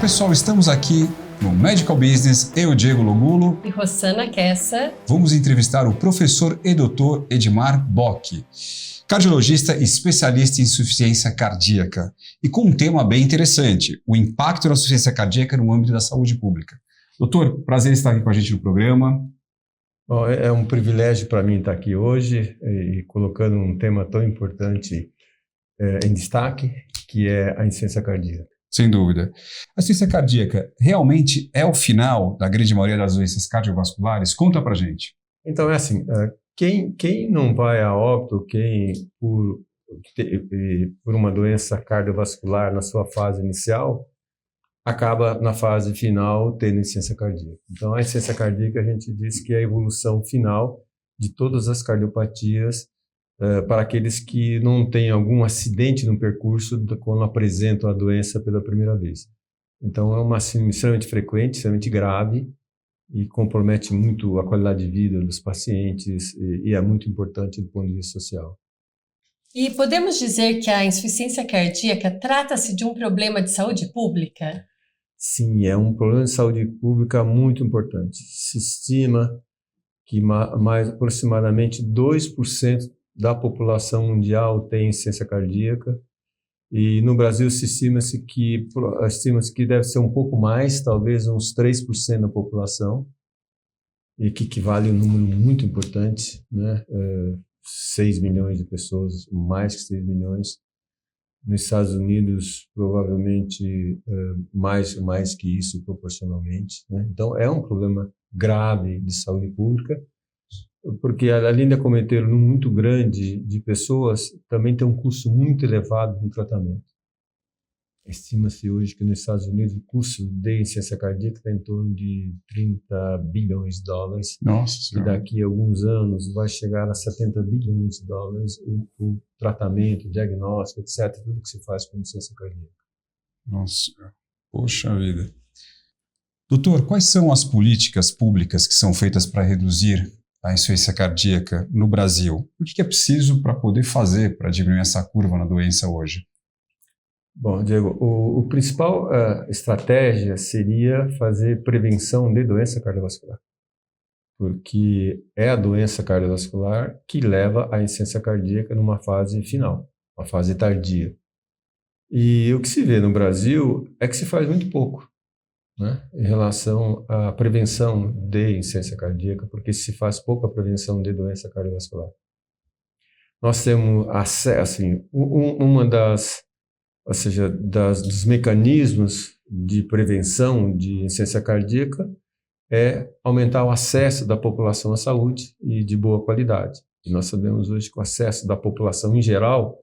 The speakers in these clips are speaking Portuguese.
pessoal, estamos aqui no Medical Business, eu, Diego Logulo e Rossana Kessa. Vamos entrevistar o professor e doutor Edmar Bock, cardiologista e especialista em insuficiência cardíaca, e com um tema bem interessante, o impacto da insuficiência cardíaca no âmbito da saúde pública. Doutor, prazer estar aqui com a gente no programa. Bom, é um privilégio para mim estar aqui hoje e colocando um tema tão importante em destaque, que é a insuficiência cardíaca. Sem dúvida. A insuficiência cardíaca realmente é o final da grande maioria das doenças cardiovasculares? Conta pra gente. Então, é assim, quem não vai a óbito, por uma doença cardiovascular na sua fase inicial, acaba na fase final tendo insuficiência cardíaca. Então, a insuficiência cardíaca, a gente diz que é a evolução final de todas as cardiopatias para aqueles que não têm algum acidente no percurso quando apresentam a doença pela primeira vez. Então, é uma síndrome extremamente frequente, extremamente grave e compromete muito a qualidade de vida dos pacientes e é muito importante do ponto de vista social. E podemos dizer que a insuficiência cardíaca trata-se de um problema de saúde pública? Sim, é um problema de saúde pública muito importante. Se estima que mais aproximadamente 2% da população mundial tem insuficiência cardíaca e no Brasil se estima-se que deve ser um pouco mais, talvez uns 3% da população, e que equivale a um número muito importante, né? 6 milhões de pessoas, mais que 6 milhões. Nos Estados Unidos, provavelmente mais que isso proporcionalmente, né? Então, é um problema grave de saúde pública, porque além de acometer um número muito grande de pessoas, também tem um custo muito elevado no tratamento. Estima-se hoje que nos Estados Unidos o custo de insuficiência cardíaca está em torno de 30 bilhões de dólares. Nossa. E daqui a alguns anos vai chegar a 70 bilhões de dólares o tratamento, o diagnóstico, etc., tudo que se faz com insuficiência cardíaca. Nossa, poxa vida. Doutor, quais são as políticas públicas que são feitas para reduzir a insuficiência cardíaca no Brasil? O que é preciso para poder fazer para diminuir essa curva na doença hoje? Bom, Diego, o principal estratégia seria fazer prevenção de doença cardiovascular, porque é a doença cardiovascular que leva à insuficiência cardíaca numa fase final, uma fase tardia. E o que se vê no Brasil é que se faz muito pouco, né, em relação à prevenção de insuficiência cardíaca, porque se faz pouca prevenção de doença cardiovascular. Nós temos acesso, assim, dos mecanismos de prevenção de insuficiência cardíaca é aumentar o acesso da população à saúde e de boa qualidade. E nós sabemos hoje que o acesso da população em geral,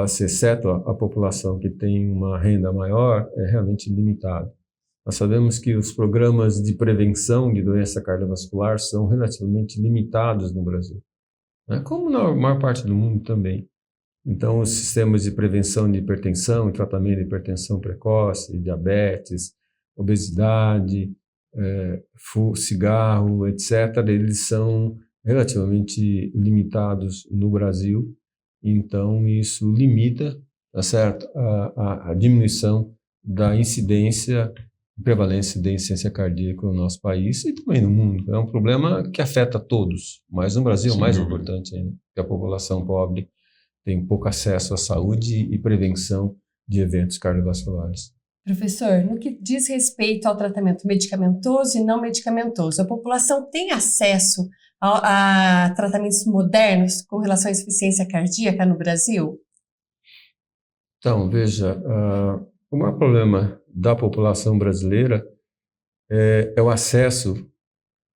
exceto a população que tem uma renda maior, é realmente limitado. Nós sabemos que os programas de prevenção de doença cardiovascular são relativamente limitados no Brasil, né? Como na maior parte do mundo também. Então, os sistemas de prevenção de hipertensão e tratamento de hipertensão precoce, diabetes, obesidade, cigarro, etc., eles são relativamente limitados no Brasil. Então, isso limita, tá certo, a diminuição da incidência e prevalência de insuficiência cardíaca no nosso país e também no mundo. É um problema que afeta todos, mas no Brasil é mais importante ainda, porque a população pobre tem pouco acesso à saúde e prevenção de eventos cardiovasculares. Professor, no que diz respeito ao tratamento medicamentoso e não medicamentoso, a população tem acesso a tratamentos modernos com relação à insuficiência cardíaca no Brasil? Então, veja, o maior problema da população brasileira é o acesso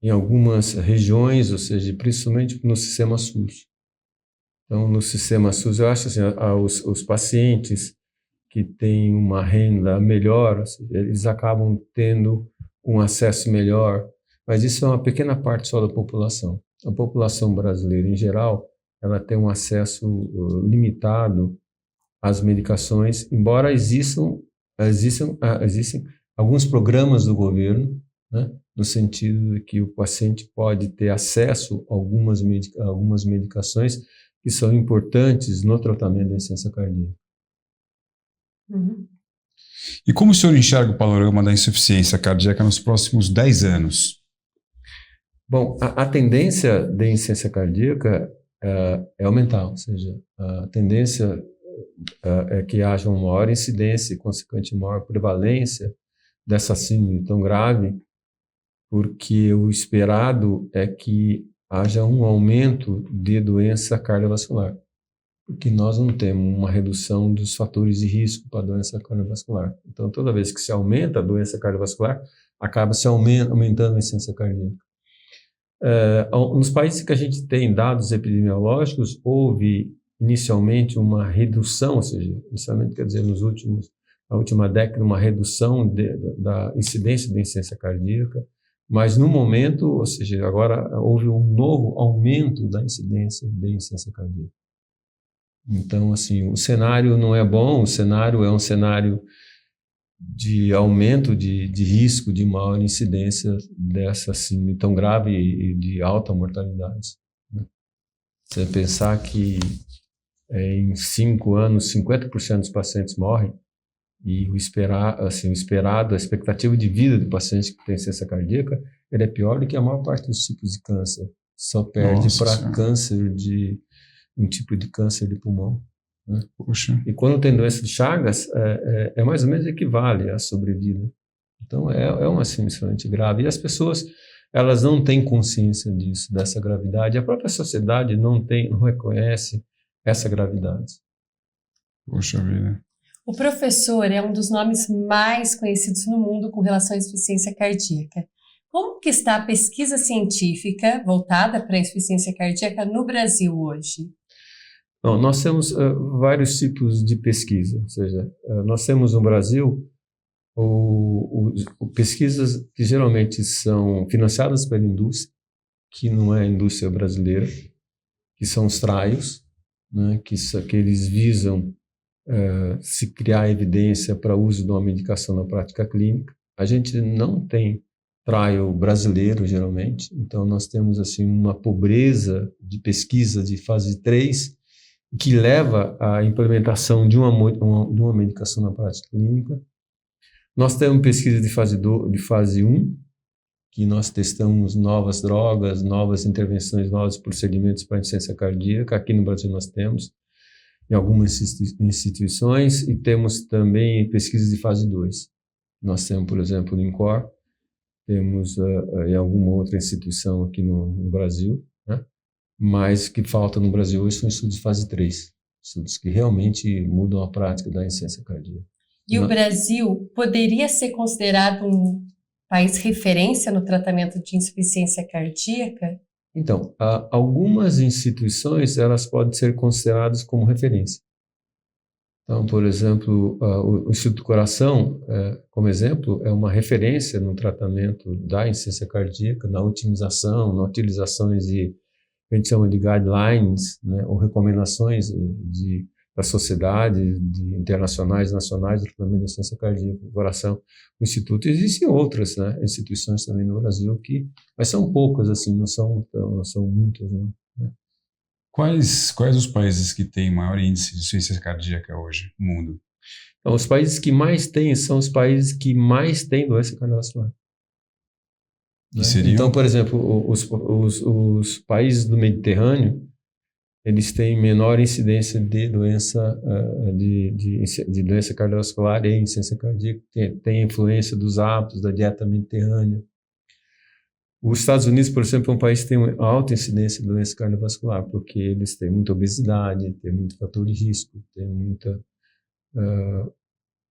em algumas regiões, ou seja, principalmente no sistema SUS. Então, no sistema SUS, eu acho assim, os pacientes que têm uma renda melhor, eles acabam tendo um acesso melhor, mas isso é uma pequena parte só da população. A população brasileira, em geral, ela tem um acesso limitado às medicações, embora existam alguns programas do governo, né, no sentido de que o paciente pode ter acesso a algumas medicações que são importantes no tratamento da insuficiência cardíaca. Uhum. E como o senhor enxerga o panorama da insuficiência cardíaca nos próximos 10 anos? Bom, a tendência da insuficiência cardíaca é aumentar, ou seja, a tendência é que haja uma maior incidência e, consequente, maior prevalência dessa síndrome tão grave, porque o esperado é que haja um aumento de doença cardiovascular, porque nós não temos uma redução dos fatores de risco para a doença cardiovascular. Então, toda vez que se aumenta a doença cardiovascular, acaba se aumentando a insuficiência cardíaca. Nos países que a gente tem dados epidemiológicos, houve inicialmente uma redução, ou seja, inicialmente quer dizer na última década, uma redução da incidência de insuficiência cardíaca, mas no momento, ou seja, agora houve um novo aumento da incidência de insuficiência cardíaca. Então, assim, o cenário não é bom, o cenário é um cenário de aumento de risco de maior incidência dessa síndrome tão grave e de alta mortalidade. Né? Você pensar que em 5 anos 50% dos pacientes morrem e o esperado, a expectativa de vida do paciente que tem insuficiência cardíaca, ele é pior do que a maior parte dos tipos de câncer. Só perde para câncer um tipo de câncer de pulmão. Né? Poxa. E quando tem doença de Chagas, mais ou menos equivale à sobrevida. Então, é uma síndrome extremamente grave. E as pessoas, elas não têm consciência disso, dessa gravidade. A própria sociedade não reconhece essa gravidade. Poxa vida. O professor é um dos nomes mais conhecidos no mundo com relação à insuficiência cardíaca. Como que está a pesquisa científica voltada para a insuficiência cardíaca no Brasil hoje? Bom, nós temos vários tipos de pesquisa, ou seja, nós temos no Brasil pesquisas que geralmente são financiadas pela indústria, que não é a indústria brasileira, que são os trials, né, que eles visam se criar evidência para uso de uma medicação na prática clínica. A gente não tem trial brasileiro, geralmente, então nós temos assim uma pobreza de pesquisa de fase 3, que leva à implementação de uma medicação na prática clínica. Nós temos pesquisa de fase 1, que nós testamos novas drogas, novas intervenções, novos procedimentos para insuficiência cardíaca. Aqui no Brasil nós temos, em algumas instituições, e temos também pesquisas de fase 2. Nós temos, por exemplo, no INCOR, temos em alguma outra instituição aqui no Brasil, né? Mas que falta no Brasil hoje são estudos de fase 3, estudos que realmente mudam a prática da insuficiência cardíaca. E o Brasil poderia ser considerado um país referência no tratamento de insuficiência cardíaca? Então, algumas instituições elas podem ser consideradas como referência. Então, por exemplo, o Instituto do Coração, como exemplo, é uma referência no tratamento da insuficiência cardíaca, na otimização, na utilização de, a gente chama de guidelines, né, ou recomendações da sociedade, internacionais, nacionais, do tratamento da insuficiência cardíaca do coração. O Instituto, existem outras, né, instituições também no Brasil, mas são poucas, assim, não são muitas, não. Né? Quais os países que têm maior índice de insuficiência cardíaca hoje no mundo? Então, os países que mais têm são os países que mais têm doença cardiovascular. Né? Então, por exemplo, os países do Mediterrâneo, eles têm menor incidência de doença de doença cardiovascular e insuficiência cardíaca, tem influência dos hábitos da dieta mediterrânea. Os Estados Unidos, por exemplo, é um país que tem uma alta incidência de doença cardiovascular, porque eles têm muita obesidade, tem muito fator de risco, tem muita...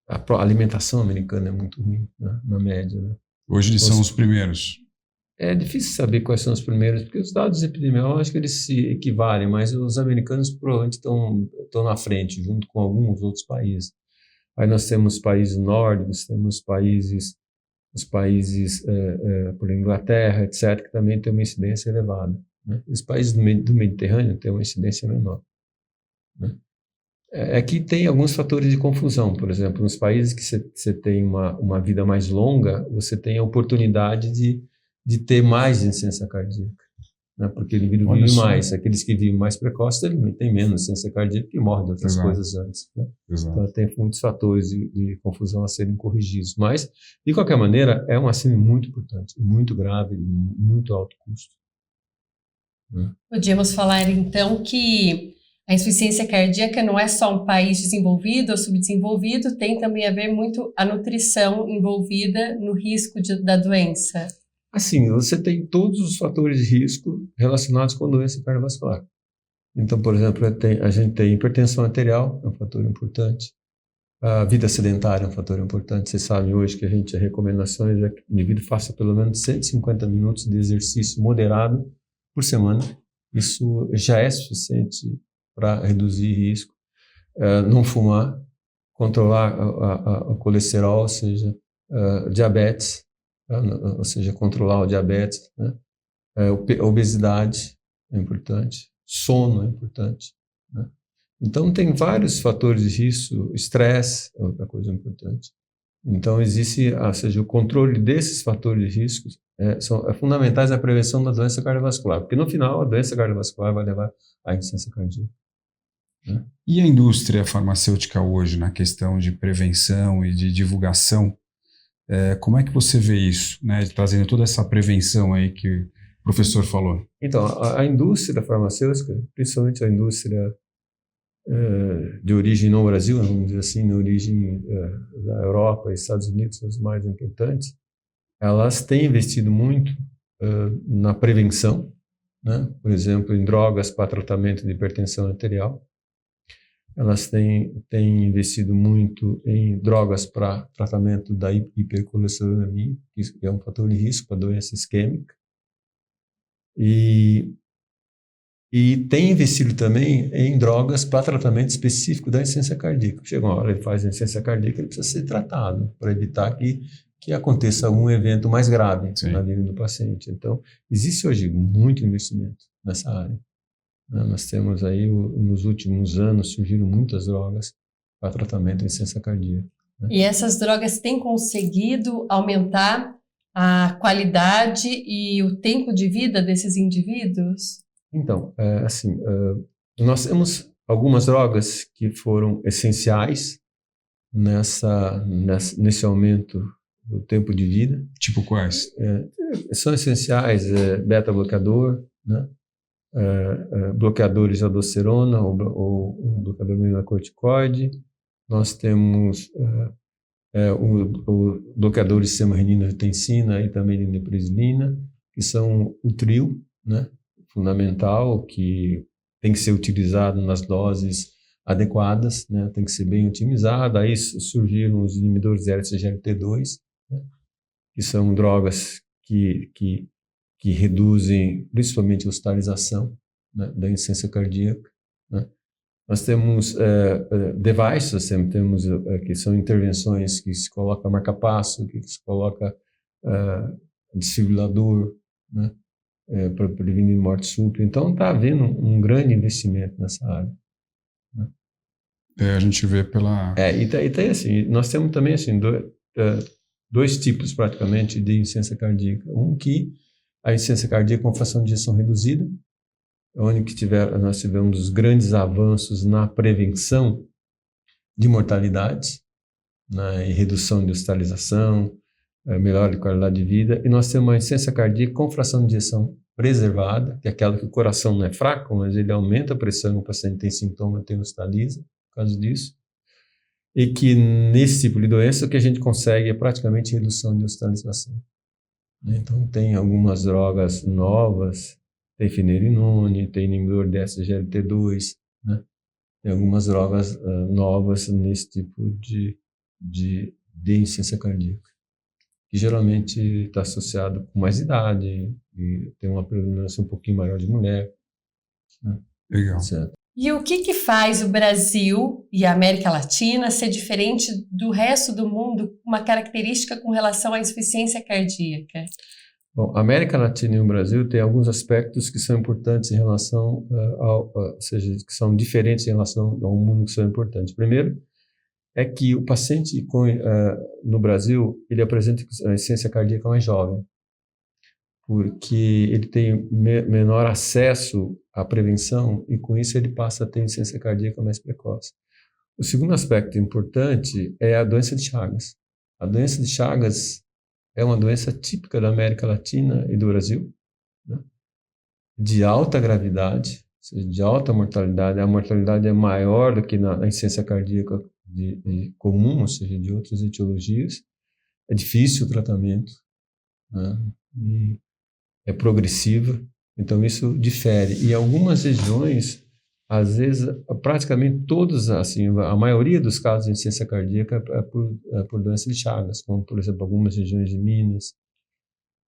a alimentação americana é muito ruim, né, na média. Né? Hoje eles são os primeiros. É difícil saber quais são os primeiros, porque os dados epidemiológicos eles se equivalem, mas os americanos provavelmente estão na frente, junto com alguns outros países. Aí nós temos países nórdicos, temos os países por Inglaterra, etc., que também têm uma incidência elevada. Né? Os países do Mediterrâneo têm uma incidência menor. Né? Aqui tem alguns fatores de confusão. Por exemplo, nos países que você tem uma vida mais longa, você tem a oportunidade de ter mais insuficiência cardíaca. né? Porque o indivíduo Olha vive só. mais. Aqueles que vivem mais precoce, ele tem menos insuficiência cardíaca e morre de outras Exato. coisas antes, né? Exato. Então, tem muitos fatores de confusão a serem corrigidos. Mas, de qualquer maneira, é uma síndrome muito importante, muito grave, de muito alto custo. Podíamos falar, então, que a insuficiência cardíaca não é só um país desenvolvido ou subdesenvolvido, tem também a ver muito a nutrição envolvida no risco da doença. Assim, você tem todos os fatores de risco relacionados com doença cardiovascular. Então, por exemplo, a gente tem hipertensão arterial, é um fator importante. A vida sedentária é um fator importante. Vocês sabem hoje que a recomendações é que o indivíduo faça pelo menos 150 minutos de exercício moderado por semana. Isso já é suficiente para reduzir risco. Não fumar, controlar o colesterol, ou seja, diabetes, ou seja, controlar o diabetes, né? Obesidade é importante, sono é importante, né? Então, tem vários fatores de risco, estresse é outra coisa importante. Então, existe, ou seja, o controle desses fatores de risco são fundamentais na prevenção da doença cardiovascular, porque no final a doença cardiovascular vai levar à insuficiência cardíaca. Né? E a indústria farmacêutica hoje, na questão de prevenção e de divulgação, como é que você vê isso, né? Trazendo toda essa prevenção aí que o professor falou? Então, a indústria farmacêutica, principalmente a indústria de origem no Brasil, vamos dizer assim, na origem da Europa e Estados Unidos, são os mais importantes, elas têm investido muito na prevenção, né? Por exemplo, em drogas para tratamento de hipertensão arterial. Elas têm investido muito em drogas para tratamento da hipercolesterolemia, que é um fator de risco para doença isquêmica. E tem investido também em drogas para tratamento específico da insuficiência cardíaca. Chega uma hora, ele faz insuficiência cardíaca, ele precisa ser tratado para evitar que aconteça algum evento mais grave na vida do paciente. Então, existe hoje muito investimento nessa área. Nós temos aí, nos últimos anos, surgiram muitas drogas para tratamento de insuficiência cardíaca. Né? E essas drogas têm conseguido aumentar a qualidade e o tempo de vida desses indivíduos? Então, nós temos algumas drogas que foram essenciais nesse aumento do tempo de vida. Tipo quais? São essenciais, beta-bloqueador, né? Bloqueadores de aldosterona ou bloqueador mineralocorticoide. Nós temos o bloqueador de sistema renina-angiotensina e também de neprisilina, que são o trio, né? Fundamental, que tem que ser utilizado nas doses adequadas, né? Tem que ser bem otimizado. Aí surgiram os inibidores de SGLT2, né? Que são drogas que reduzem principalmente a hospitalização, né, da insuficiência cardíaca. Né? Nós temos devices, temos que são intervenções que se coloca marca-passo, que se coloca desfibrilador, né, para prevenir morte súbita. Então, está havendo um grande investimento nessa área. Né? A gente vê pela... E tem assim, nós temos também assim, dois tipos praticamente de insuficiência cardíaca. Um que a insuficiência cardíaca com fração de ejeção reduzida, onde nós tivemos os grandes avanços na prevenção de mortalidade, né, e redução de hospitalização, melhora de qualidade de vida. E nós temos uma insuficiência cardíaca com fração de ejeção preservada, que é aquela que o coração não é fraco, mas ele aumenta a pressão, o paciente tem sintoma, tem hospitaliza por causa disso. E que nesse tipo de doença o que a gente consegue é praticamente redução de hospitalização. Então, tem algumas drogas novas, tem finerenone, tem inibidor de SGLT2, né? Tem algumas drogas novas nesse tipo de insuficiência cardíaca, que geralmente está associado com mais idade e tem uma predominância um pouquinho maior de mulher. Né? Legal. Certo. E o que faz o Brasil e a América Latina ser diferente do resto do mundo, uma característica com relação à insuficiência cardíaca? Bom, a América Latina e o Brasil têm alguns aspectos que são importantes em relação ou seja, que são diferentes em relação ao mundo, que são importantes. Primeiro, é que o paciente no Brasil, ele apresenta a insuficiência cardíaca mais jovem. porque ele tem menor acesso à prevenção e, com isso, ele passa a ter insuficiência cardíaca mais precoce. O segundo aspecto importante é a doença de Chagas. A doença de Chagas é uma doença típica da América Latina e do Brasil, né? De alta gravidade, ou seja, de alta mortalidade. A mortalidade é maior do que na insuficiência cardíaca comum, ou seja, de outras etiologias. É difícil o tratamento, né? E é progressiva, então isso difere. E algumas regiões, às vezes, praticamente todos, assim, a maioria dos casos de insuficiência cardíaca é por doença de Chagas, como, por exemplo, algumas regiões de Minas,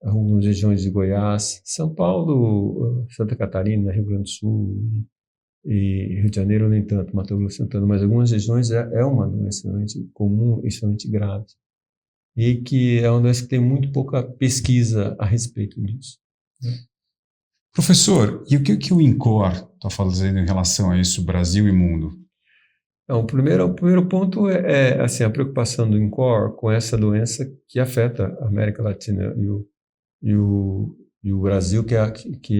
algumas regiões de Goiás, São Paulo, Santa Catarina, Rio Grande do Sul e Rio de Janeiro nem tanto, Mato Grosso Santana, mas algumas regiões é uma doença extremamente comum e extremamente grave. E que é uma doença que tem muito pouca pesquisa a respeito disso. Professor, e o que o INCOR está fazendo em relação a isso, Brasil e mundo? Então, o primeiro ponto é assim, a preocupação do INCOR com essa doença que afeta a América Latina e o Brasil, que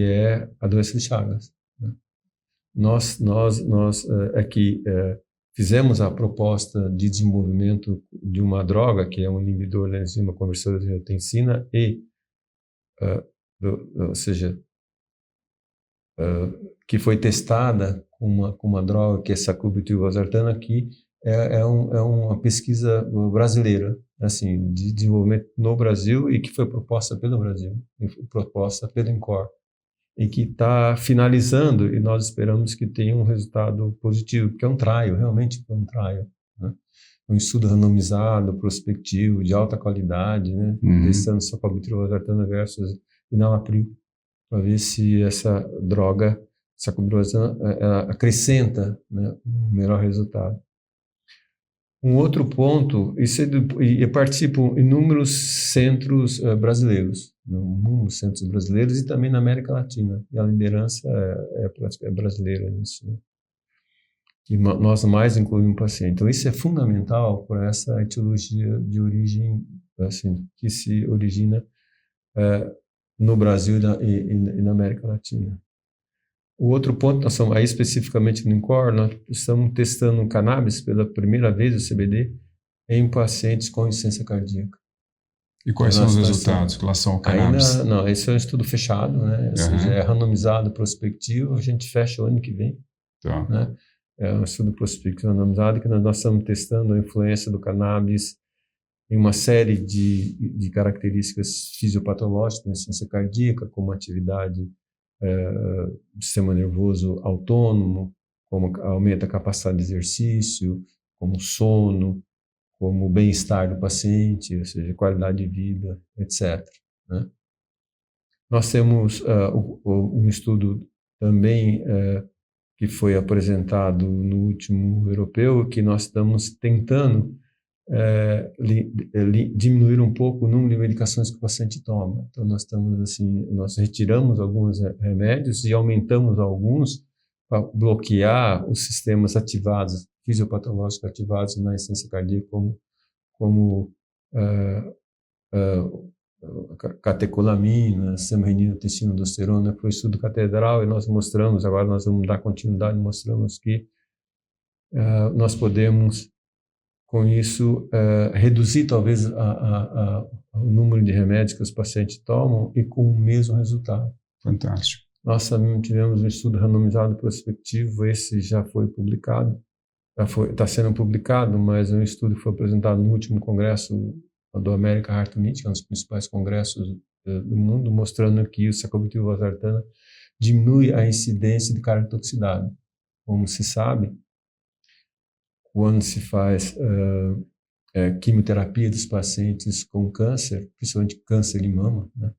é a doença de Chagas, né? Nós aqui fizemos a proposta de desenvolvimento de uma droga, que é um inibidor da enzima conversora de angiotensina, ou seja, que foi testada com uma droga que é sacubitril/valsartana, que é uma pesquisa brasileira, assim, de desenvolvimento no Brasil e que foi proposta pelo Brasil, e foi proposta pelo INCOR, e que está finalizando, e nós esperamos que tenha um resultado positivo, porque é um trial, realmente é um trial, né? Um estudo randomizado, prospectivo, de alta qualidade, né? Testando sacubitril/valsartana versus enalapril, para ver se essa droga, sacubitril/valsartana, ela acrescenta, né, um melhor resultado. Um outro ponto, e participam inúmeros centros brasileiros, inúmeros centros brasileiros e também na América Latina, e a liderança é brasileira nisso, né? E nós mais incluímos paciente. Então isso é fundamental para essa etiologia de origem, assim, que se origina no Brasil e na América Latina. O outro ponto, nós estamos aí especificamente no INCOR, nós estamos testando cannabis pela primeira vez, o CBD, em pacientes com insuficiência cardíaca. E quais são os resultados em relação ao cannabis? Ainda não, esse é um estudo fechado, né? Ou seja, é randomizado, prospectivo, a gente fecha o ano que vem. Tá. Né? É um estudo prospectivo randomizado que nós estamos testando a influência do cannabis em uma série de características fisiopatológicas da insuficiência cardíaca, como atividade do sistema nervoso autônomo, como aumenta a capacidade de exercício, como sono, como bem-estar do paciente, ou seja, qualidade de vida, etc., né? Nós temos um estudo também que foi apresentado no último europeu, que nós estamos tentando diminuir um pouco o número de medicações que o paciente toma. Então nós estamos assim, nós retiramos alguns remédios e aumentamos alguns para bloquear os sistemas ativados, fisiopatológicos ativados na insuficiência cardíaca, como catecolamina, semrenina, aldosterona, foi estudo catedral, e nós mostramos, agora nós vamos dar continuidade, mostramos que nós podemos, com isso, reduzir talvez o número de remédios que os pacientes tomam e com o mesmo resultado. Fantástico. Nós também tivemos um estudo randomizado prospectivo, esse já foi publicado, está sendo publicado, mas é um estudo que foi apresentado no último congresso do American Heart Meeting, que é um dos principais congressos do mundo, mostrando que o sacubitril/valsartana diminui a incidência de cardiotoxicidade. Como se sabe, quando se faz quimioterapia dos pacientes com câncer, principalmente câncer de mama, né?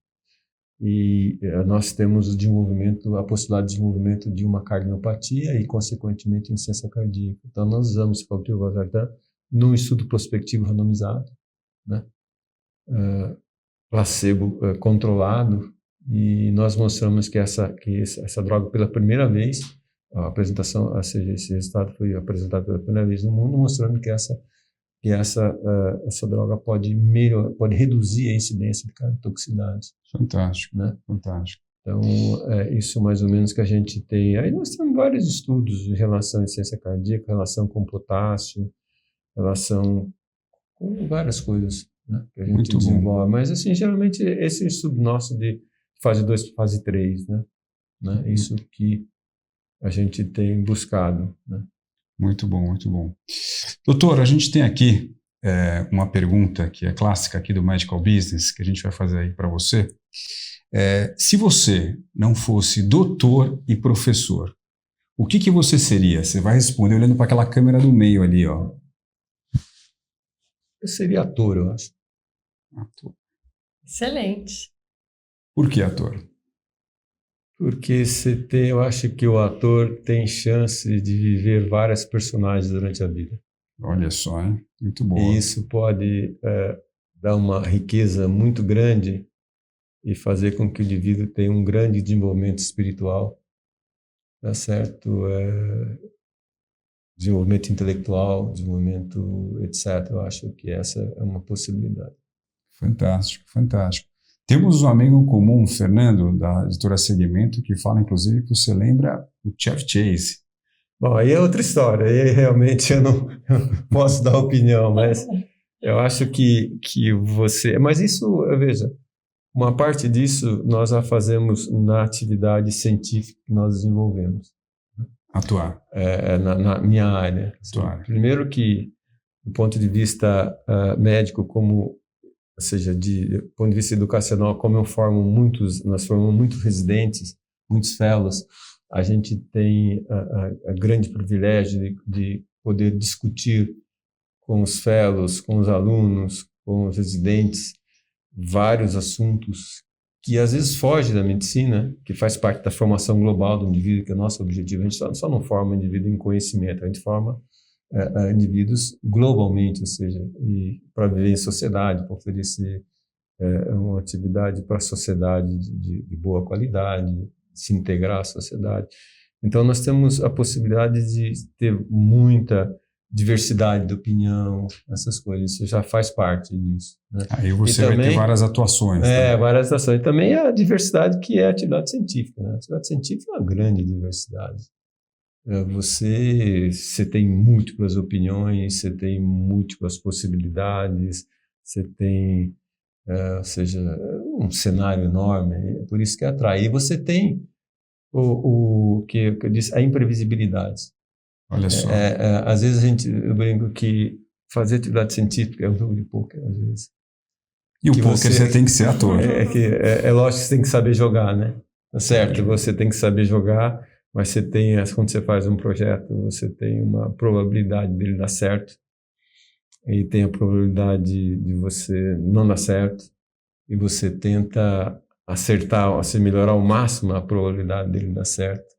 E nós temos a possibilidade de desenvolvimento de uma cardiomiopatia e, consequentemente, insuficiência cardíaca. Então, nós usamos sacubitril/valsartana num estudo prospectivo randomizado, né? Placebo controlado, e nós mostramos que essa droga, pela primeira vez, a apresentação, ou seja, esse resultado foi apresentado pela primeira vez no mundo, mostrando que essa que essa droga pode reduzir a incidência de cardiotoxicidade. Fantástico, né? Fantástico. Então, é isso mais ou menos que a gente tem. Aí nós temos vários estudos em relação à insuficiência cardíaca, relação com potássio, relação com várias coisas, né, que a gente Muito desenvolve. bom. Mas, assim, geralmente, esse estudo nosso de fase 2 para fase 3, né? Isso que a gente tem buscado, né? Muito bom, muito bom. Doutor, a gente tem aqui uma pergunta que é clássica aqui do Medical Business, que a gente vai fazer aí para você. Se você não fosse doutor e professor, o que você seria? Você vai responder olhando para aquela câmera do meio ali, ó. Eu seria ator, eu acho. Ator. Excelente. Por que ator? Porque eu acho que o ator tem chance de viver várias personagens durante a vida. Olha só, hein? Muito bom. E isso pode dar uma riqueza muito grande e fazer com que o indivíduo tenha um grande desenvolvimento espiritual, tá certo? Desenvolvimento intelectual, desenvolvimento etc. Eu acho que essa é uma possibilidade. Fantástico, fantástico. Temos um amigo em comum, Fernando, da editora Segmento, que fala, inclusive, que você lembra o Chevy Chase. Bom, aí é outra história. Aí realmente eu não posso dar opinião, mas eu acho que você... Mas isso, veja, uma parte disso nós já fazemos na atividade científica que nós desenvolvemos. Atuar. Na minha área. Atuar. Primeiro que, do ponto de vista médico, ou seja, do ponto de vista educacional, como nós formamos muitos residentes, muitos fellows, a gente tem a grande privilégio de poder discutir com os fellows, com os alunos, com os residentes, vários assuntos que às vezes fogem da medicina, que faz parte da formação global do indivíduo, que é o nosso objetivo. A gente só não forma indivíduo em conhecimento, a gente forma indivíduos globalmente, ou seja, para viver em sociedade, para oferecer uma atividade para a sociedade de boa qualidade, se integrar à sociedade. Então, nós temos a possibilidade de ter muita diversidade de opinião, essas coisas, isso já faz parte disso. Né? Aí você vai ter várias atuações. Várias atuações. E também a diversidade que é a atividade científica. Né? A atividade científica é uma grande diversidade. Você tem múltiplas opiniões, você tem múltiplas possibilidades, você tem, ou seja, um cenário enorme, é por isso que atrai. E você tem o que eu disse, a imprevisibilidade. Olha só. Às vezes eu brinco que fazer atividade científica é um jogo de pôquer, às vezes. E o pôquer você tem que ser ator. É lógico que você tem que saber jogar, né? Tá certo, você tem que saber jogar, mas você tem, quando você faz um projeto, você tem uma probabilidade dele dar certo e tem a probabilidade de você não dar certo e você tenta acertar, você melhorar ao máximo a probabilidade dele dar certo.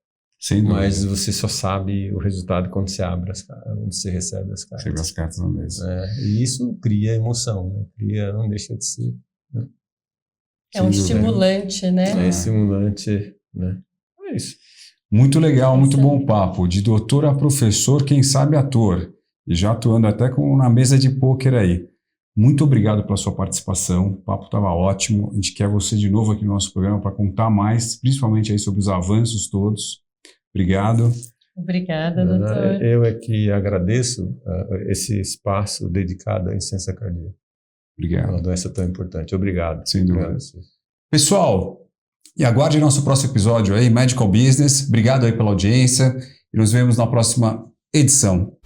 Sem dúvida. Mas você só sabe o resultado quando você abre quando você recebe as cartas. Recebe as cartas na mesa. E isso cria emoção, né? Não deixa de ser. Né? É um estimulante, né? É estimulante, né? É isso. Muito legal, muito bom papo. De doutor a professor, quem sabe ator. E já atuando até na mesa de pôquer aí. Muito obrigado pela sua participação. O papo estava ótimo. A gente quer você de novo aqui no nosso programa para contar mais, principalmente aí sobre os avanços todos. Obrigado. Obrigada, doutor. Eu é que agradeço esse espaço dedicado à insuficiência cardíaca. Obrigado. Uma doença tão importante. Obrigado. Sem dúvida. Pessoal, e aguarde nosso próximo episódio aí, Medical Business. Obrigado aí pela audiência e nos vemos na próxima edição.